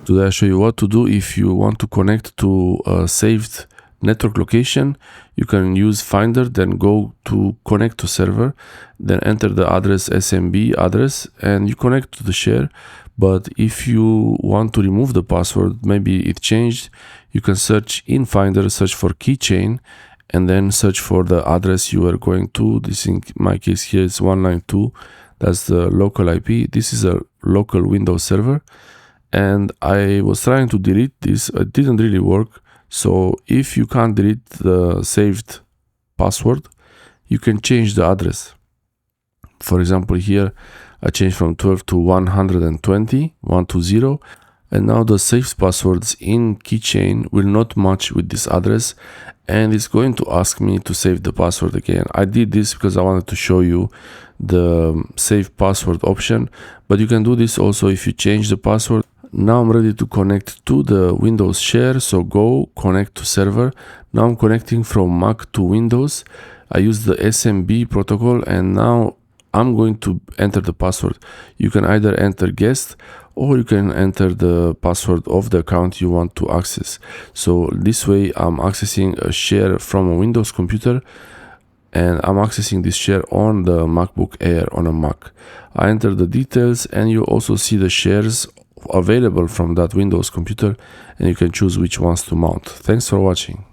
Today I'll show you what to do if you want to connect to a saved network location. You can use Finder, then go to connect to server, then enter the address SMB address and you connect to the share. But if you want to remove the password, maybe it changed, you can search in Finder, search for Keychain, and then search for the address you are going to. This in my case here is 192, that's the local IP. This is a local Windows server. And I was trying to delete this, it didn't really work. So if you can't delete the saved password, you can change the address. For example, here I changed from 12 to 120, and now the saved passwords in Keychain will not match with this address, and it's going to ask me to save the password again. I did this because I wanted to show you the save password option, but you can do this also if you change the password. Now I'm ready to connect to the Windows share, so go connect to server. Now I'm connecting from Mac to Windows. I use the SMB protocol and now I'm going to enter the password. You can either enter guest or you can enter the password of the account you want to access. So this way I'm accessing a share from a Windows computer and I'm accessing this share on the MacBook Air on a Mac. I enter the details and you also see the shares available from that Windows computer and you can choose which ones to mount. Thanks for watching.